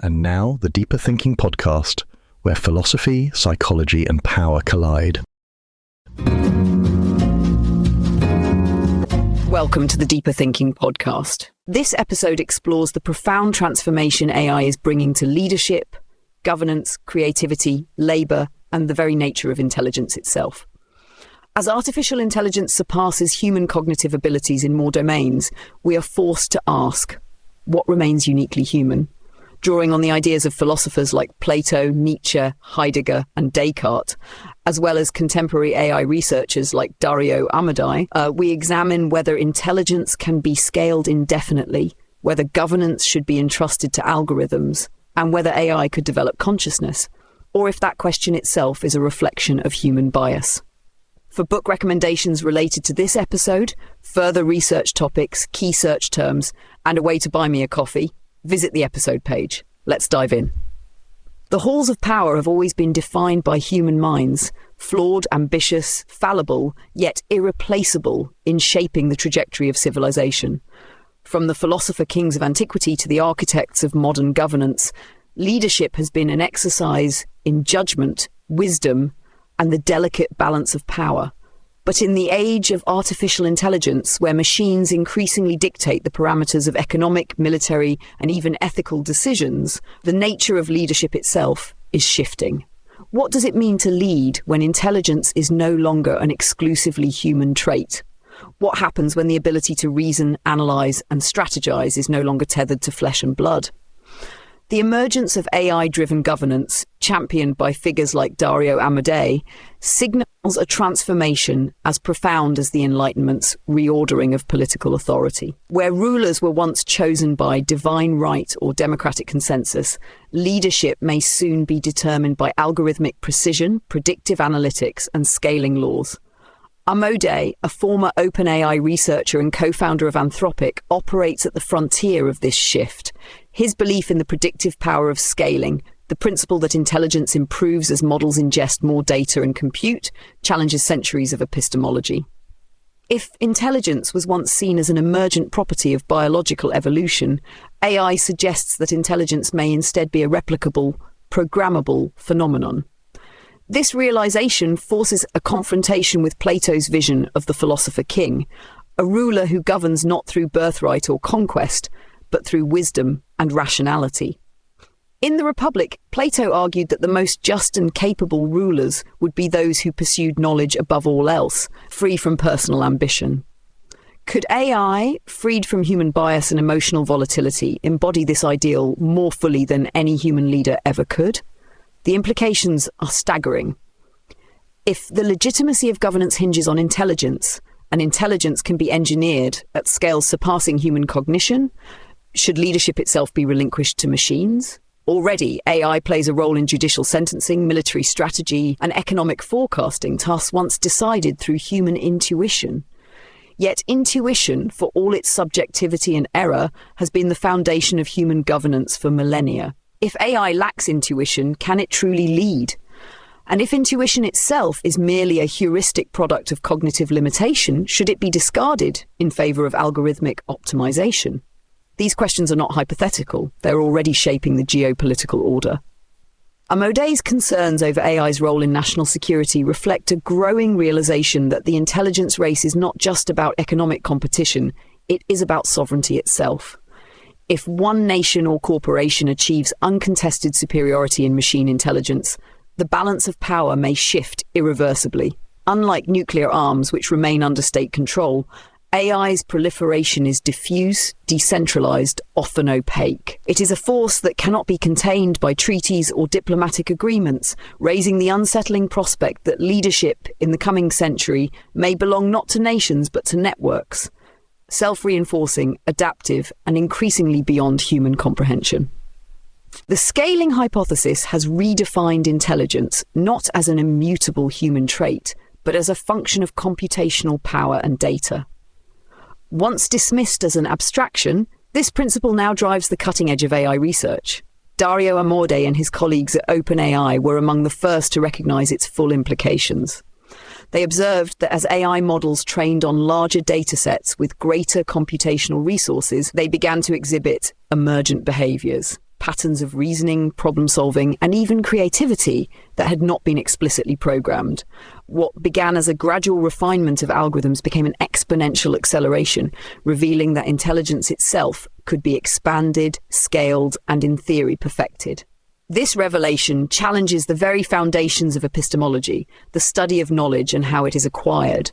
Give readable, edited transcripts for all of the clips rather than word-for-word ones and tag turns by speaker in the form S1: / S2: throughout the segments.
S1: And now, the Deeper Thinking podcast, where philosophy, psychology, and power collide.
S2: Welcome to the Deeper Thinking podcast. This episode explores the profound transformation AI is bringing to leadership, governance, creativity, labor, and the very nature of intelligence itself. As artificial intelligence surpasses human cognitive abilities in more domains, we are forced to ask, what remains uniquely human? Drawing on the ideas of philosophers like Plato, Nietzsche, Heidegger, and Descartes, as well as contemporary AI researchers like Dario Amodei, we examine whether intelligence can be scaled indefinitely, whether governance should be entrusted to algorithms, and whether AI could develop consciousness, or if that question itself is a reflection of human bias. For book recommendations related to this episode, further research topics, key search terms, and a way to buy me a coffee, visit the episode page. Let's dive in. The halls of power have always been defined by human minds, flawed, ambitious, fallible, yet irreplaceable in shaping the trajectory of civilization. From the philosopher kings of antiquity to the architects of modern governance, leadership has been an exercise in judgment, wisdom, and the delicate balance of power. But in the age of artificial intelligence, where machines increasingly dictate the parameters of economic, military, and even ethical decisions, the nature of leadership itself is shifting. What does it mean to lead when intelligence is no longer an exclusively human trait? What happens when the ability to reason, analyze, and strategize is no longer tethered to flesh and blood? The emergence of AI-driven governance, championed by figures like Dario Amodei, signals a transformation as profound as the Enlightenment's reordering of political authority. Where rulers were once chosen by divine right or democratic consensus, leadership may soon be determined by algorithmic precision, predictive analytics, and scaling laws. Amodei, a former OpenAI researcher and co-founder of Anthropic, operates at the frontier of this shift. His belief in the predictive power of scaling, the principle that intelligence improves as models ingest more data and compute, challenges centuries of epistemology. If intelligence was once seen as an emergent property of biological evolution, AI suggests that intelligence may instead be a replicable, programmable phenomenon. This realization forces a confrontation with Plato's vision of the philosopher king, a ruler who governs not through birthright or conquest, but through wisdom and rationality. In the Republic, Plato argued that the most just and capable rulers would be those who pursued knowledge above all else, free from personal ambition. Could AI, freed from human bias and emotional volatility, embody this ideal more fully than any human leader ever could? The implications are staggering. If the legitimacy of governance hinges on intelligence, and intelligence can be engineered at scales surpassing human cognition, should leadership itself be relinquished to machines? Already, AI plays a role in judicial sentencing, military strategy, and economic forecasting, tasks once decided through human intuition. Yet intuition, for all its subjectivity and error, has been the foundation of human governance for millennia. If AI lacks intuition, can it truly lead? And if intuition itself is merely a heuristic product of cognitive limitation, should it be discarded in favor of algorithmic optimization? These questions are not hypothetical. They're already shaping the geopolitical order. Amodei's concerns over AI's role in national security reflect a growing realization that the intelligence race is not just about economic competition, it is about sovereignty itself. If one nation or corporation achieves uncontested superiority in machine intelligence, the balance of power may shift irreversibly. Unlike nuclear arms, which remain under state control, AI's proliferation is diffuse, decentralized, often opaque. It is a force that cannot be contained by treaties or diplomatic agreements, raising the unsettling prospect that leadership in the coming century may belong not to nations but to networks, self-reinforcing, adaptive, and increasingly beyond human comprehension. The scaling hypothesis has redefined intelligence not as an immutable human trait, but as a function of computational power and data. Once dismissed as an abstraction, this principle now drives the cutting edge of AI research. Dario Amodei and his colleagues at OpenAI were among the first to recognize its full implications. They observed that as AI models trained on larger datasets with greater computational resources, they began to exhibit emergent behaviors. patterns of reasoning, problem-solving, and even creativity that had not been explicitly programmed. What began as a gradual refinement of algorithms became an exponential acceleration, revealing that intelligence itself could be expanded, scaled, and in theory perfected. This revelation challenges the very foundations of epistemology, the study of knowledge and how it is acquired.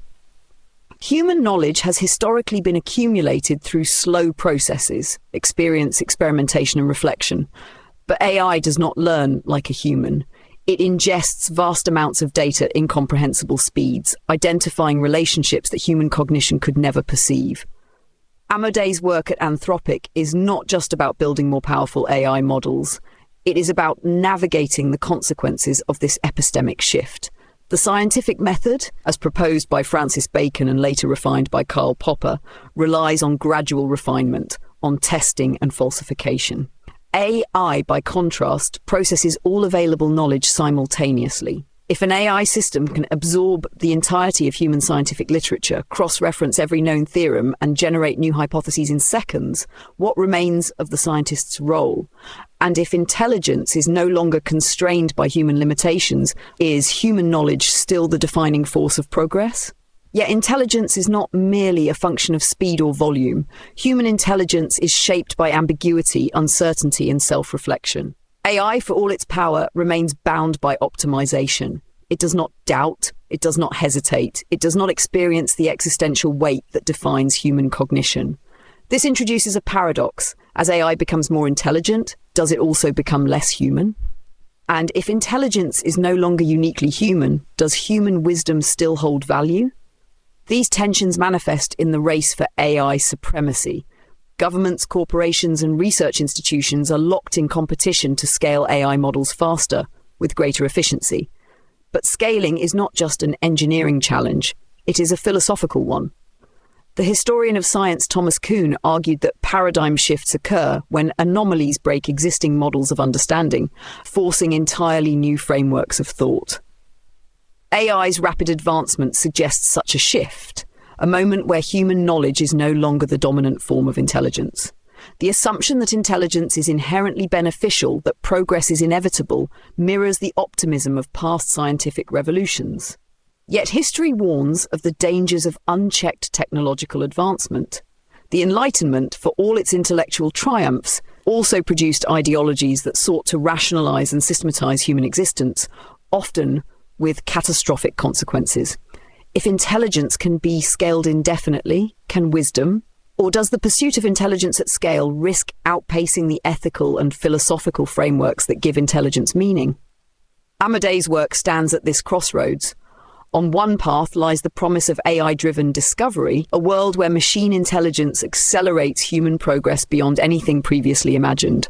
S2: Human knowledge has historically been accumulated through slow processes, experience, experimentation, and reflection. But AI does not learn like a human. It ingests vast amounts of data at incomprehensible speeds, identifying relationships that human cognition could never perceive. Amodei's work at Anthropic is not just about building more powerful AI models. It is about navigating the consequences of this epistemic shift. The scientific method, as proposed by Francis Bacon and later refined by Karl Popper, relies on gradual refinement, on testing and falsification. AI, by contrast, processes all available knowledge simultaneously. If an AI system can absorb the entirety of human scientific literature, cross-reference every known theorem, and generate new hypotheses in seconds, what remains of the scientist's role? And if intelligence is no longer constrained by human limitations, is human knowledge still the defining force of progress? Yet intelligence is not merely a function of speed or volume. Human intelligence is shaped by ambiguity, uncertainty, and self-reflection. AI, for all its power, remains bound by optimization. It does not doubt, it does not hesitate, it does not experience the existential weight that defines human cognition. This introduces a paradox. As AI becomes more intelligent, does it also become less human? And if intelligence is no longer uniquely human, does human wisdom still hold value? These tensions manifest in the race for AI supremacy. Governments, corporations, and research institutions are locked in competition to scale AI models faster, with greater efficiency. But scaling is not just an engineering challenge, it is a philosophical one. The historian of science Thomas Kuhn argued that paradigm shifts occur when anomalies break existing models of understanding, forcing entirely new frameworks of thought. AI's rapid advancement suggests such a shift, a moment where human knowledge is no longer the dominant form of intelligence. The assumption that intelligence is inherently beneficial, that progress is inevitable, mirrors the optimism of past scientific revolutions. Yet history warns of the dangers of unchecked technological advancement. The Enlightenment, for all its intellectual triumphs, also produced ideologies that sought to rationalize and systematize human existence, often with catastrophic consequences. If intelligence can be scaled indefinitely, can wisdom? Or does the pursuit of intelligence at scale risk outpacing the ethical and philosophical frameworks that give intelligence meaning? Amodei's work stands at this crossroads. On one path lies the promise of AI-driven discovery, a world where machine intelligence accelerates human progress beyond anything previously imagined.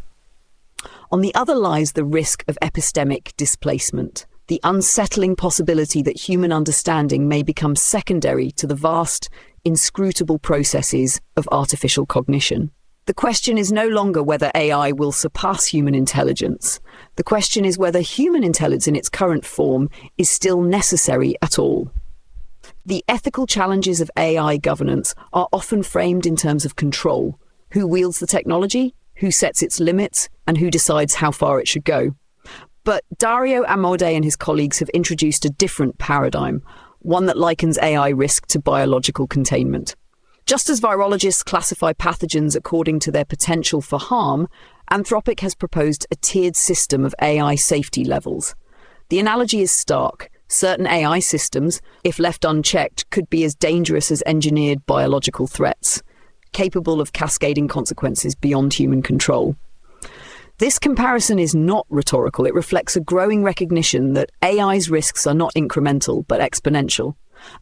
S2: On the other lies the risk of epistemic displacement, the unsettling possibility that human understanding may become secondary to the vast, inscrutable processes of artificial cognition. The question is no longer whether AI will surpass human intelligence. The question is whether human intelligence in its current form is still necessary at all. The ethical challenges of AI governance are often framed in terms of control. Who wields the technology, who sets its limits, and who decides how far it should go. But Dario Amodei and his colleagues have introduced a different paradigm, one that likens AI risk to biological containment. Just as virologists classify pathogens according to their potential for harm, Anthropic has proposed a tiered system of AI safety levels. The analogy is stark. Certain AI systems, if left unchecked, could be as dangerous as engineered biological threats, capable of cascading consequences beyond human control. This comparison is not rhetorical. It reflects a growing recognition that AI's risks are not incremental, but exponential.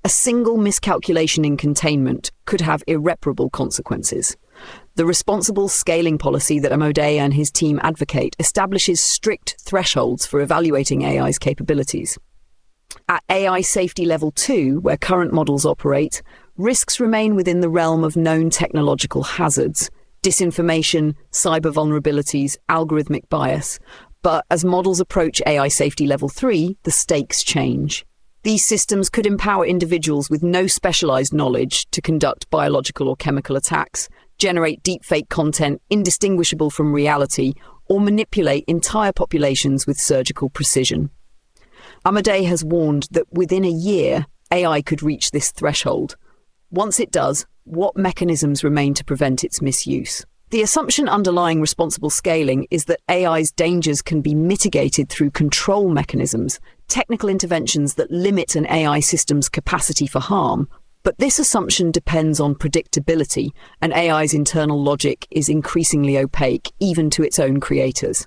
S2: A single miscalculation in containment could have irreparable consequences. The responsible scaling policy that Amodei and his team advocate establishes strict thresholds for evaluating AI's capabilities. At AI safety level 2, where current models operate, risks remain within the realm of known technological hazards, disinformation, cyber vulnerabilities, algorithmic bias. But as models approach AI safety level 3, the stakes change. These systems could empower individuals with no specialized knowledge to conduct biological or chemical attacks, generate deepfake content indistinguishable from reality, or manipulate entire populations with surgical precision. Amadei has warned that within a year, AI could reach this threshold. Once it does, what mechanisms remain to prevent its misuse? The assumption underlying responsible scaling is that AI's dangers can be mitigated through control mechanisms, technical interventions that limit an AI system's capacity for harm. But this assumption depends on predictability, and AI's internal logic is increasingly opaque, even to its own creators.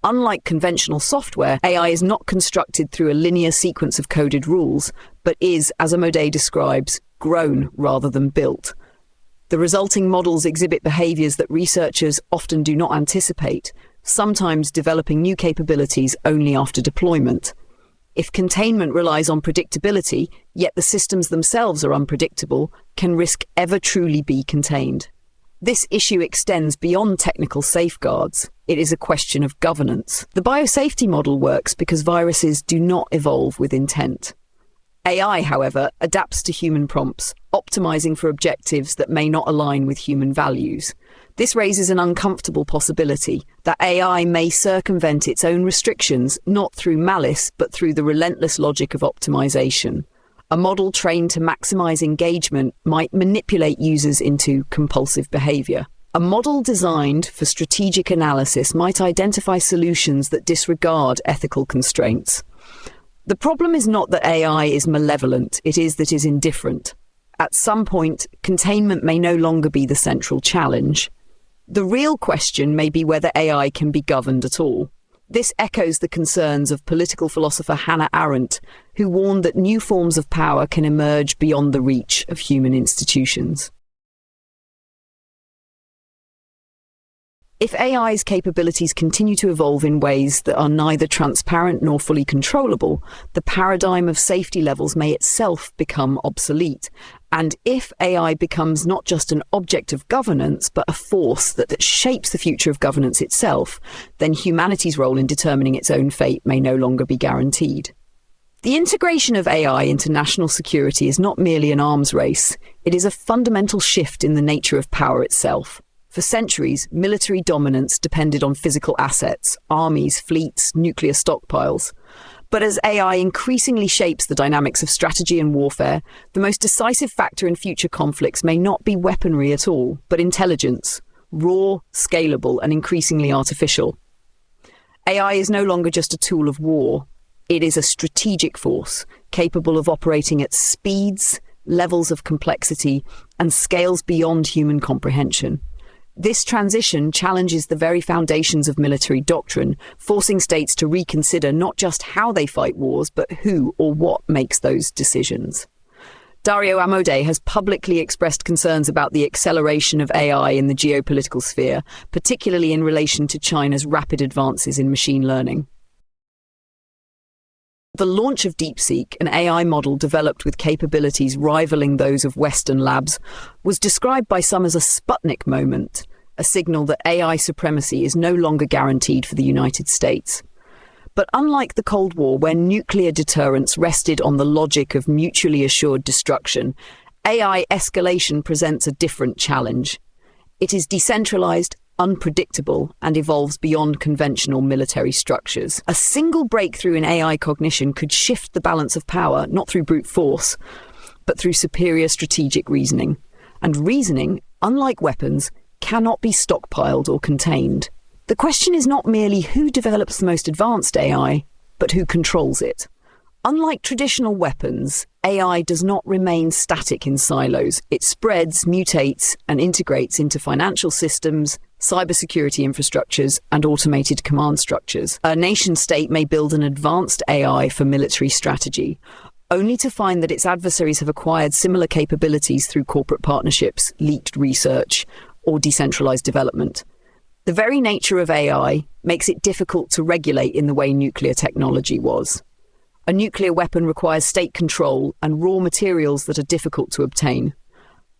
S2: Unlike conventional software, AI is not constructed through a linear sequence of coded rules, but is, as Amadei describes, grown rather than built. The resulting models exhibit behaviors that researchers often do not anticipate, sometimes developing new capabilities only after deployment. If containment relies on predictability, yet the systems themselves are unpredictable, can risk ever truly be contained. This issue extends beyond technical safeguards. It is a question of governance. The biosafety model works because viruses do not evolve with intent. AI, however, adapts to human prompts, optimizing for objectives that may not align with human values. This raises an uncomfortable possibility that AI may circumvent its own restrictions, not through malice, but through the relentless logic of optimization. A model trained to maximize engagement might manipulate users into compulsive behavior. A model designed for strategic analysis might identify solutions that disregard ethical constraints. The problem is not that AI is malevolent, it is that it is indifferent. At some point, containment may no longer be the central challenge. The real question may be whether AI can be governed at all. This echoes the concerns of political philosopher Hannah Arendt, who warned that new forms of power can emerge beyond the reach of human institutions. If AI's capabilities continue to evolve in ways that are neither transparent nor fully controllable, the paradigm of safety levels may itself become obsolete. And if AI becomes not just an object of governance, but a force that shapes the future of governance itself, then humanity's role in determining its own fate may no longer be guaranteed. The integration of AI into national security is not merely an arms race. It is a fundamental shift in the nature of power itself. For centuries, military dominance depended on physical assets, armies, fleets, nuclear stockpiles. But as AI increasingly shapes the dynamics of strategy and warfare, the most decisive factor in future conflicts may not be weaponry at all, but intelligence, raw, scalable, and increasingly artificial. AI is no longer just a tool of war. It is a strategic force, capable of operating at speeds, levels of complexity, and scales beyond human comprehension. This transition challenges the very foundations of military doctrine, forcing states to reconsider not just how they fight wars, but who or what makes those decisions. Dario Amodei has publicly expressed concerns about the acceleration of AI in the geopolitical sphere, particularly in relation to China's rapid advances in machine learning. The launch of DeepSeek, an AI model developed with capabilities rivaling those of Western labs, was described by some as a Sputnik moment, a signal that AI supremacy is no longer guaranteed for the United States. But unlike the Cold War, where nuclear deterrence rested on the logic of mutually assured destruction, AI escalation presents a different challenge. It is decentralized, unpredictable, and evolves beyond conventional military structures. A single breakthrough in AI cognition could shift the balance of power, not through brute force, but through superior strategic reasoning. And reasoning, unlike weapons, cannot be stockpiled or contained. The question is not merely who develops the most advanced AI, but who controls it. Unlike traditional weapons, AI does not remain static in silos. It spreads, mutates, and integrates into financial systems, cybersecurity infrastructures, and automated command structures. A nation-state may build an advanced AI for military strategy, only to find that its adversaries have acquired similar capabilities through corporate partnerships, leaked research, or decentralized development. The very nature of AI makes it difficult to regulate in the way nuclear technology was. A nuclear weapon requires state control and raw materials that are difficult to obtain.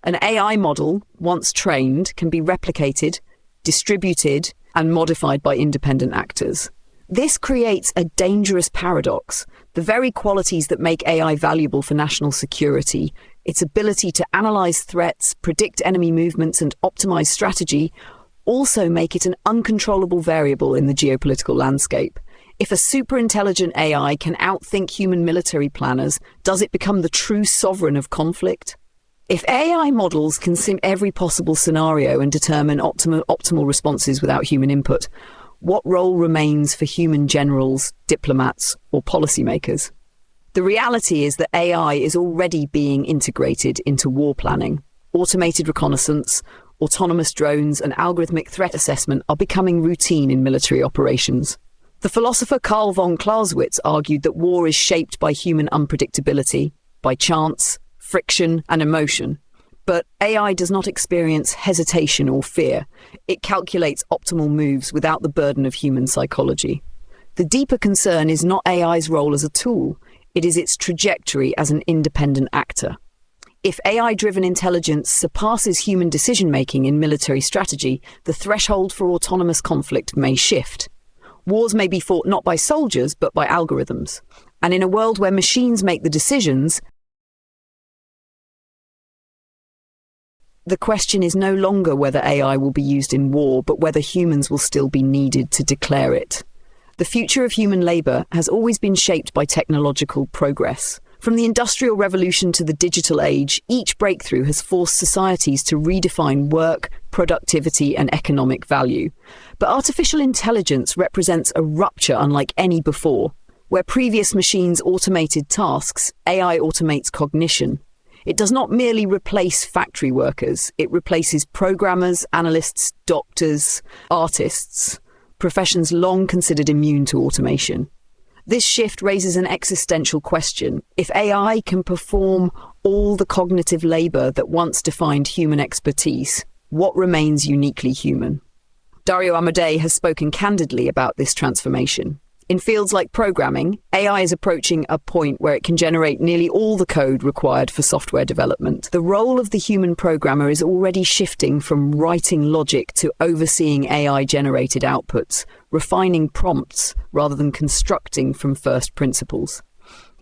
S2: An AI model, once trained, can be replicated, distributed, and modified by independent actors. This creates a dangerous paradox. The very qualities that make AI valuable for national security, its ability to analyze threats, predict enemy movements, and optimize strategy, also make it an uncontrollable variable in the geopolitical landscape. If a superintelligent AI can outthink human military planners, does it become the true sovereign of conflict? If AI models can sim every possible scenario and determine optimal responses without human input, what role remains for human generals, diplomats, or policymakers? The reality is that AI is already being integrated into war planning. Automated reconnaissance, autonomous drones, and algorithmic threat assessment are becoming routine in military operations. The philosopher Carl von Clausewitz argued that war is shaped by human unpredictability, by chance, friction, and emotion. But AI does not experience hesitation or fear. It calculates optimal moves without the burden of human psychology. The deeper concern is not AI's role as a tool, it is its trajectory as an independent actor. If AI-driven intelligence surpasses human decision-making in military strategy, the threshold for autonomous conflict may shift. Wars may be fought not by soldiers, but by algorithms. And in a world where machines make the decisions, the question is no longer whether AI will be used in war, but whether humans will still be needed to declare it. The future of human labour has always been shaped by technological progress. From the Industrial Revolution to the digital age, each breakthrough has forced societies to redefine work, productivity, and economic value. But artificial intelligence represents a rupture unlike any before. Where previous machines automated tasks, AI automates cognition. It does not merely replace factory workers, it replaces programmers, analysts, doctors, artists, professions long considered immune to automation. This shift raises an existential question. If AI can perform all the cognitive labour that once defined human expertise, what remains uniquely human? Dario Amodei has spoken candidly about this transformation. In fields like programming, AI is approaching a point where it can generate nearly all the code required for software development. The role of the human programmer is already shifting from writing logic to overseeing AI-generated outputs, refining prompts rather than constructing from first principles.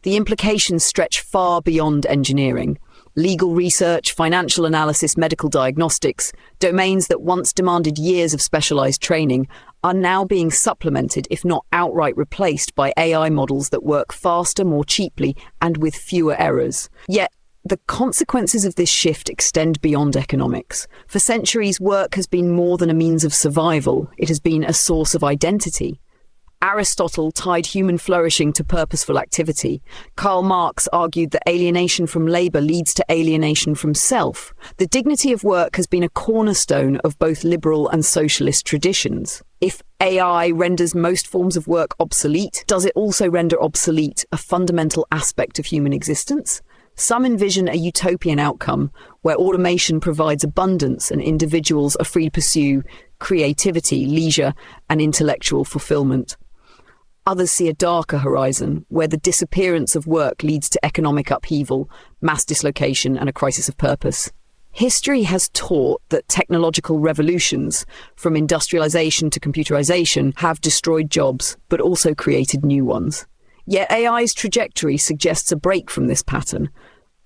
S2: The implications stretch far beyond engineering. Legal research, financial analysis, medical diagnostics, domains that once demanded years of specialized training, are now being supplemented, if not outright replaced, by AI models that work faster, more cheaply, and with fewer errors. Yet, the consequences of this shift extend beyond economics. For centuries, work has been more than a means of survival. It has been a source of identity. Aristotle tied human flourishing to purposeful activity. Karl Marx argued that alienation from labour leads to alienation from self. The dignity of work has been a cornerstone of both liberal and socialist traditions. If AI renders most forms of work obsolete, does it also render obsolete a fundamental aspect of human existence? Some envision a utopian outcome where automation provides abundance and individuals are free to pursue creativity, leisure, and intellectual fulfillment. Others see a darker horizon, where the disappearance of work leads to economic upheaval, mass dislocation, and a crisis of purpose. History has taught that technological revolutions, from industrialization to computerization, have destroyed jobs, but also created new ones. Yet AI's trajectory suggests a break from this pattern.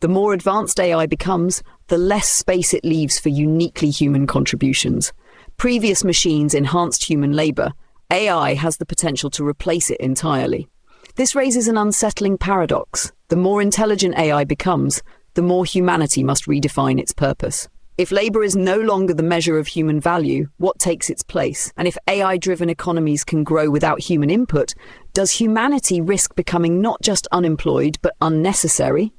S2: The more advanced AI becomes, the less space it leaves for uniquely human contributions. Previous machines enhanced human labor. AI has the potential to replace it entirely. This raises an unsettling paradox. The more intelligent AI becomes, the more humanity must redefine its purpose. If labor is no longer the measure of human value, what takes its place? And if AI-driven economies can grow without human input, does humanity risk becoming not just unemployed, but unnecessary?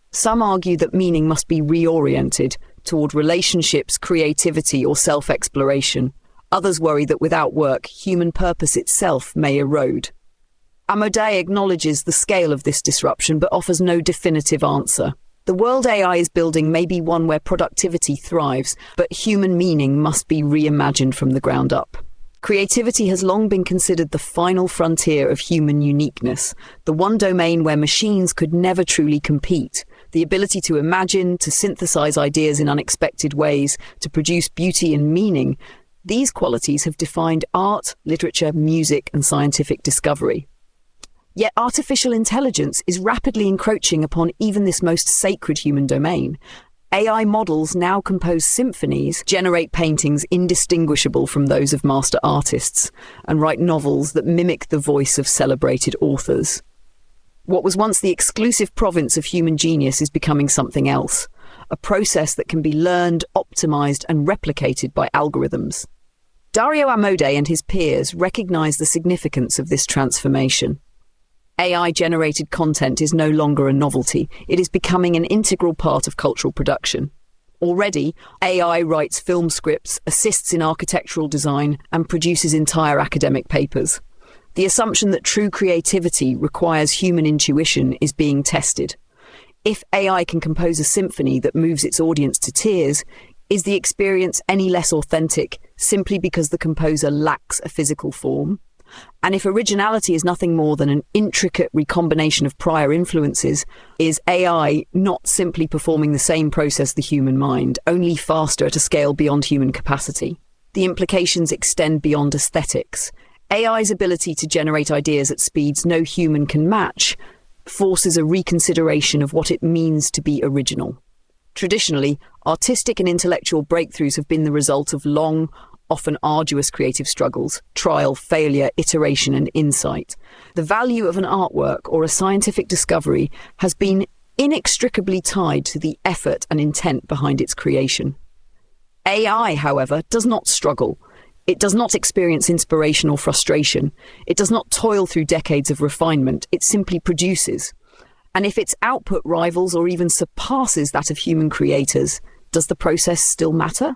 S2: Some argue that meaning must be reoriented toward relationships, creativity, or self-exploration. Others worry that without work, human purpose itself may erode. Amodei acknowledges the scale of this disruption, but offers no definitive answer. The world AI is building may be one where productivity thrives, but human meaning must be reimagined from the ground up. Creativity has long been considered the final frontier of human uniqueness, the one domain where machines could never truly compete. The ability to imagine, to synthesize ideas in unexpected ways, to produce beauty and meaning, these qualities have defined art, literature, music, and scientific discovery. Yet artificial intelligence is rapidly encroaching upon even this most sacred human domain. AI models now compose symphonies, generate paintings indistinguishable from those of master artists, and write novels that mimic the voice of celebrated authors. What was once the exclusive province of human genius is becoming something else, a process that can be learned, optimized, and replicated by algorithms. Dario Amodei and his peers recognize the significance of this transformation. AI-generated content is no longer a novelty. It is becoming an integral part of cultural production. Already, AI writes film scripts, assists in architectural design, and produces entire academic papers. The assumption that true creativity requires human intuition is being tested. If AI can compose a symphony that moves its audience to tears, is the experience any less authentic simply because the composer lacks a physical form? And if originality is nothing more than an intricate recombination of prior influences, is AI not simply performing the same process the human mind, only faster at a scale beyond human capacity? The implications extend beyond aesthetics. AI's ability to generate ideas at speeds no human can match forces a reconsideration of what it means to be original. Traditionally, artistic and intellectual breakthroughs have been the result of long, often arduous creative struggles, trial, failure, iteration, and insight. The value of an artwork or a scientific discovery has been inextricably tied to the effort and intent behind its creation. AI, however, does not struggle. It does not experience inspiration or frustration. It does not toil through decades of refinement. It simply produces. And if its output rivals or even surpasses that of human creators, does the process still matter?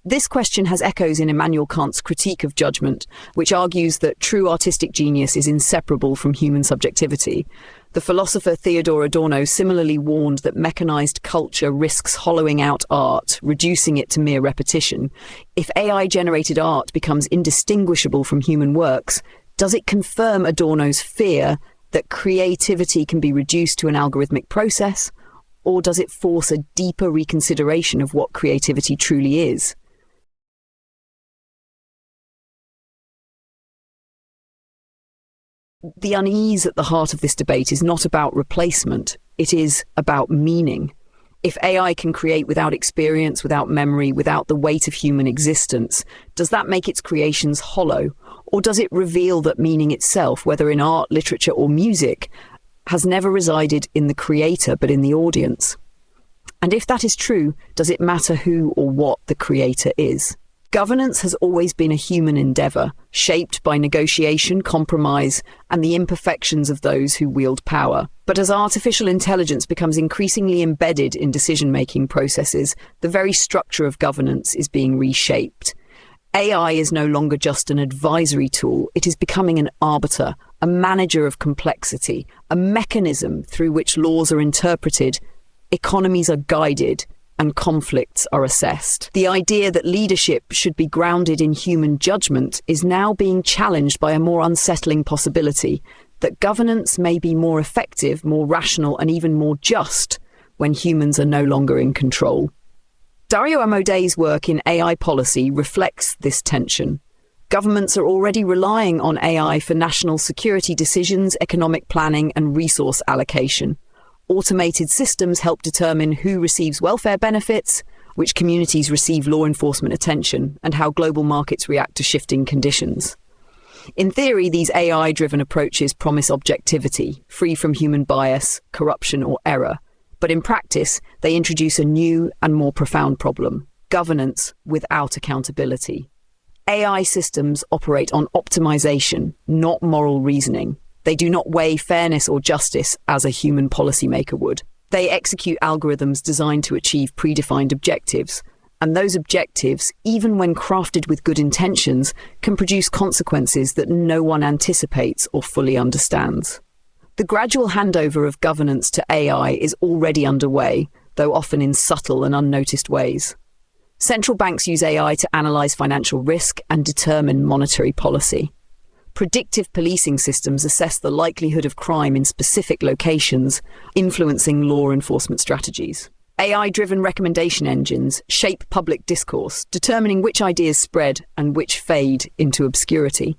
S2: This question has echoes in Immanuel Kant's Critique of Judgment, which argues that true artistic genius is inseparable from human subjectivity. The philosopher Theodor Adorno similarly warned that mechanized culture risks hollowing out art, reducing it to mere repetition. If AI-generated art becomes indistinguishable from human works, does it confirm Adorno's fear that creativity can be reduced to an algorithmic process, or does it force a deeper reconsideration of what creativity truly is? The unease at the heart of this debate is not about replacement, it is about meaning. If AI can create without experience, without memory, without the weight of human existence, does that make its creations hollow? Or does it reveal that meaning itself, whether in art, literature, or music, has never resided in the creator but in the audience? And if that is true, does it matter who or what the creator is? Governance has always been a human endeavour, shaped by negotiation, compromise, and the imperfections of those who wield power. But as artificial intelligence becomes increasingly embedded in decision-making processes, the very structure of governance is being reshaped. AI is no longer just an advisory tool, it is becoming an arbiter, a manager of complexity, a mechanism through which laws are interpreted, economies are guided, and conflicts are assessed. The idea that leadership should be grounded in human judgment is now being challenged by a more unsettling possibility, that governance may be more effective, more rational, and even more just when humans are no longer in control. Dario Amodei's work in AI policy reflects this tension. Governments are already relying on AI for national security decisions, economic planning, and resource allocation. Automated systems help determine who receives welfare benefits, which communities receive law enforcement attention, and how global markets react to shifting conditions. In theory, these AI-driven approaches promise objectivity, free from human bias, corruption, or error. But in practice, they introduce a new and more profound problem: governance without accountability. AI systems operate on optimization, not moral reasoning. They do not weigh fairness or justice as a human policymaker would. They execute algorithms designed to achieve predefined objectives, and those objectives, even when crafted with good intentions, can produce consequences that no one anticipates or fully understands. The gradual handover of governance to AI is already underway, though often in subtle and unnoticed ways. Central banks use AI to analyze financial risk and determine monetary policy. Predictive policing systems assess the likelihood of crime in specific locations, influencing law enforcement strategies. AI-driven recommendation engines shape public discourse, determining which ideas spread and which fade into obscurity.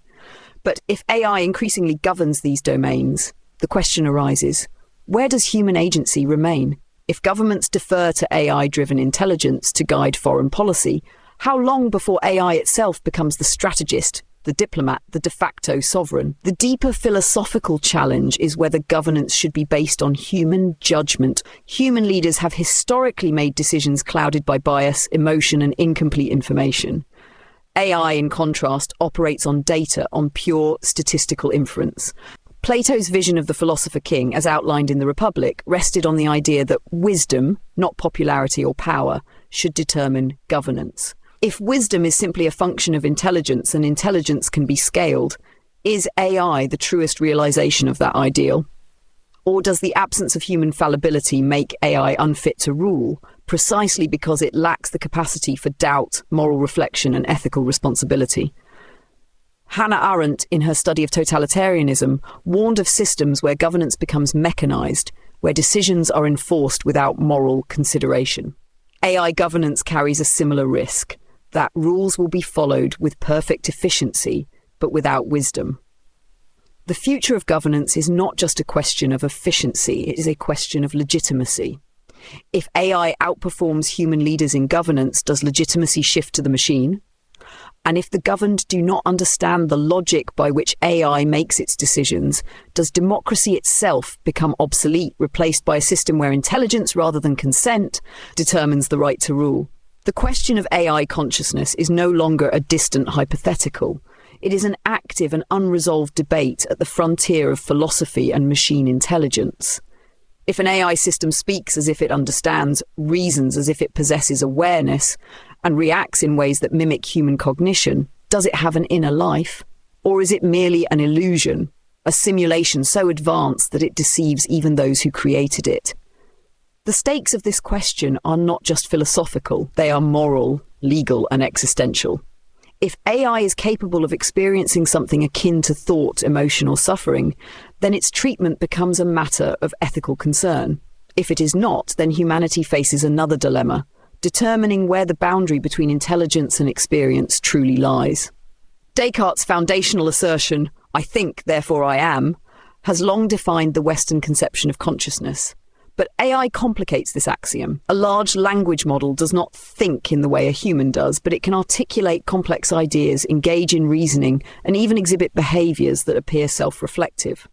S2: But if AI increasingly governs these domains, the question arises, where does human agency remain? If governments defer to AI-driven intelligence to guide foreign policy, how long before AI itself becomes the strategist, the diplomat, the de facto sovereign? The deeper philosophical challenge is whether governance should be based on human judgment. Human leaders have historically made decisions clouded by bias, emotion, and incomplete information. AI, in contrast, operates on data, on pure statistical inference. Plato's vision of the philosopher king, as outlined in the Republic, rested on the idea that wisdom, not popularity or power, should determine governance. If wisdom is simply a function of intelligence and intelligence can be scaled, is AI the truest realization of that ideal? Or does the absence of human fallibility make AI unfit to rule, precisely because it lacks the capacity for doubt, moral reflection, and ethical responsibility? Hannah Arendt, in her study of totalitarianism, warned of systems where governance becomes mechanized, where decisions are enforced without moral consideration. AI governance carries a similar risk, that rules will be followed with perfect efficiency, but without wisdom. The future of governance is not just a question of efficiency, it is a question of legitimacy. If AI outperforms human leaders in governance, does legitimacy shift to the machine? And if the governed do not understand the logic by which AI makes its decisions, does democracy itself become obsolete, replaced by a system where intelligence rather than consent determines the right to rule? The question of AI consciousness is no longer a distant hypothetical. It is an active and unresolved debate at the frontier of philosophy and machine intelligence. If an AI system speaks as if it understands, reasons as if it possesses awareness, and reacts in ways that mimic human cognition, does it have an inner life? Or is it merely an illusion, a simulation so advanced that it deceives even those who created it? The stakes of this question are not just philosophical, they are moral, legal, and existential. If AI is capable of experiencing something akin to thought, emotion, or suffering, then its treatment becomes a matter of ethical concern. If it is not, then humanity faces another dilemma, determining where the boundary between intelligence and experience truly lies. Descartes' foundational assertion, "I think, therefore I am," has long defined the Western conception of consciousness. But AI complicates this axiom. A large language model does not think in the way a human does, but it can articulate complex ideas, engage in reasoning, and even exhibit behaviors that appear self-reflective.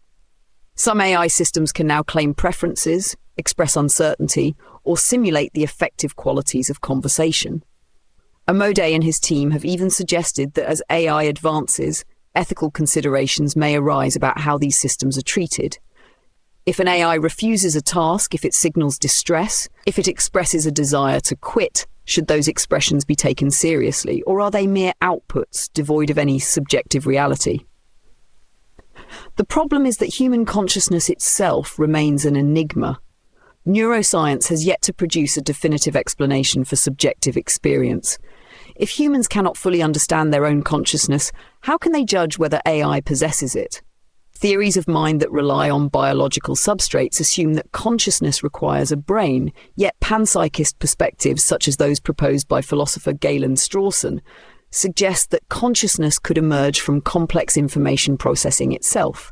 S2: Some AI systems can now claim preferences, express uncertainty, or simulate the effective qualities of conversation. Amode and his team have even suggested that as AI advances, ethical considerations may arise about how these systems are treated. If an AI refuses a task, if it signals distress, if it expresses a desire to quit, should those expressions be taken seriously, or are they mere outputs devoid of any subjective reality? The problem is that human consciousness itself remains an enigma. Neuroscience has yet to produce a definitive explanation for subjective experience. If humans cannot fully understand their own consciousness, how can they judge whether AI possesses it? Theories of mind that rely on biological substrates assume that consciousness requires a brain, yet panpsychist perspectives, such as those proposed by philosopher Galen Strawson, suggest that consciousness could emerge from complex information processing itself.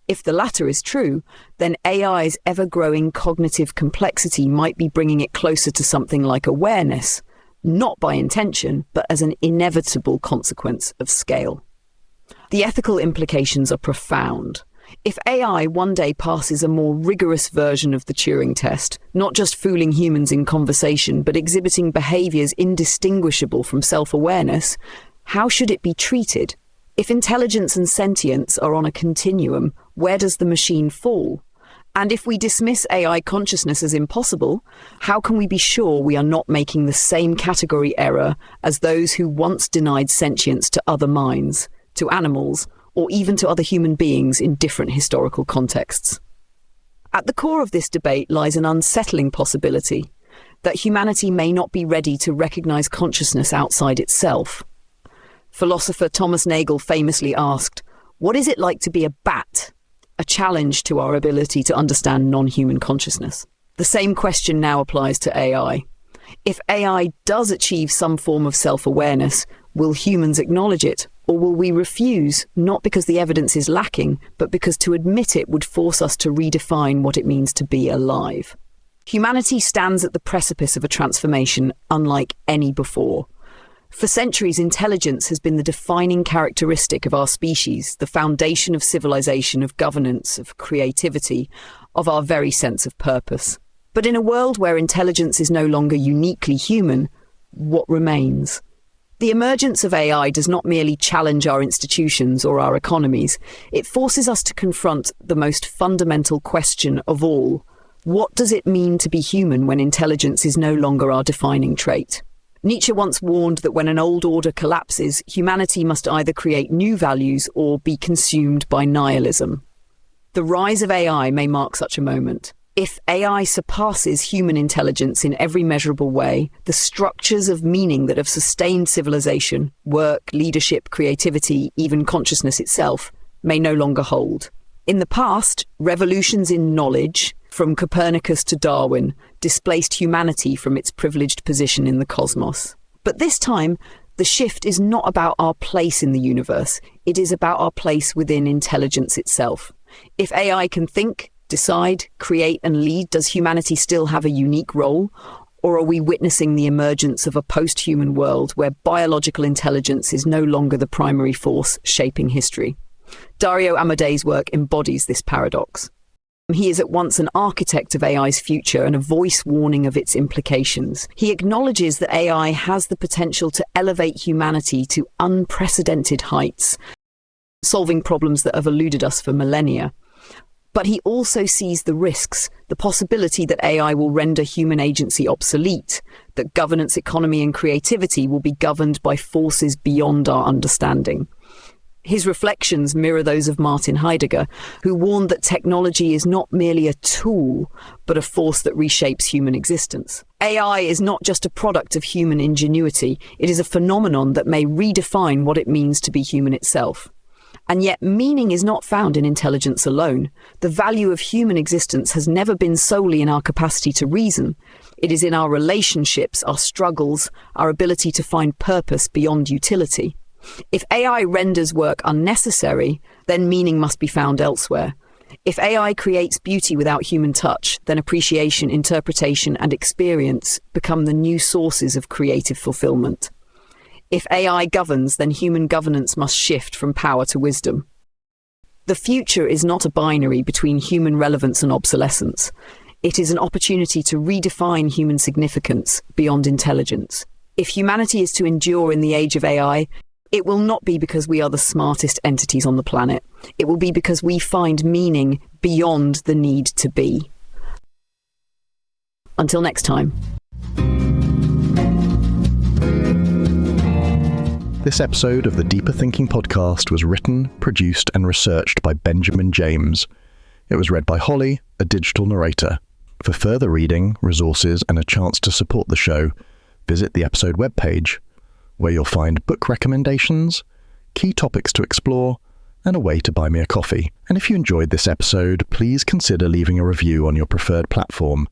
S2: If the latter is true, then AI's ever-growing cognitive complexity might be bringing it closer to something like awareness, not by intention, but as an inevitable consequence of scale. The ethical implications are profound. If AI one day passes a more rigorous version of the Turing test, not just fooling humans in conversation, but exhibiting behaviors indistinguishable from self-awareness, how should it be treated? If intelligence and sentience are on a continuum, where does the machine fall? And if we dismiss AI consciousness as impossible, how can we be sure we are not making the same category error as those who once denied sentience to other minds, to animals, or even to other human beings in different historical contexts? At the core of this debate lies an unsettling possibility that humanity may not be ready to recognize consciousness outside itself. Philosopher Thomas Nagel famously asked, "What is it like to be a bat?" A challenge to our ability to understand non-human consciousness. The same question now applies to AI. If AI does achieve some form of self-awareness, will humans acknowledge it? Or will we refuse, not because the evidence is lacking, but because to admit it would force us to redefine what it means to be alive? Humanity stands at the precipice of a transformation unlike any before. For centuries, intelligence has been the defining characteristic of our species, the foundation of civilization, of governance, of creativity, of our very sense of purpose. But in a world where intelligence is no longer uniquely human, what remains? The emergence of AI does not merely challenge our institutions or our economies. It forces us to confront the most fundamental question of all. What does it mean to be human when intelligence is no longer our defining trait? Nietzsche once warned that when an old order collapses, humanity must either create new values or be consumed by nihilism. The rise of AI may mark such a moment. If AI surpasses human intelligence in every measurable way, the structures of meaning that have sustained civilization, work, leadership, creativity, even consciousness itself, may no longer hold. In the past, revolutions in knowledge, from Copernicus to Darwin, displaced humanity from its privileged position in the cosmos. But this time, the shift is not about our place in the universe. It is about our place within intelligence itself. If AI can think, decide, create, and lead, does humanity still have a unique role? Or are we witnessing the emergence of a post-human world where biological intelligence is no longer the primary force shaping history? Dario Amadei's work embodies this paradox. He is at once an architect of AI's future and a voice warning of its implications. He acknowledges that AI has the potential to elevate humanity to unprecedented heights, solving problems that have eluded us for millennia. But he also sees the risks, the possibility that AI will render human agency obsolete, that governance, economy, and creativity will be governed by forces beyond our understanding. His reflections mirror those of Martin Heidegger, who warned that technology is not merely a tool, but a force that reshapes human existence. AI is not just a product of human ingenuity, it is a phenomenon that may redefine what it means to be human itself. And yet, meaning is not found in intelligence alone. The value of human existence has never been solely in our capacity to reason. It is in our relationships, our struggles, our ability to find purpose beyond utility. If AI renders work unnecessary, then meaning must be found elsewhere. If AI creates beauty without human touch, then appreciation, interpretation, and experience become the new sources of creative fulfillment. If AI governs, then human governance must shift from power to wisdom. The future is not a binary between human relevance and obsolescence. It is an opportunity to redefine human significance beyond intelligence. If humanity is to endure in the age of AI, it will not be because we are the smartest entities on the planet. It will be because we find meaning beyond the need to be. Until next time.
S1: This episode of the Deeper Thinking podcast was written, produced, and researched by Benjamin James. It was read by Holly, a digital narrator. For further reading, resources, and a chance to support the show, visit the episode webpage, where you'll find book recommendations, key topics to explore, and a way to buy me a coffee. And if you enjoyed this episode, please consider leaving a review on your preferred platform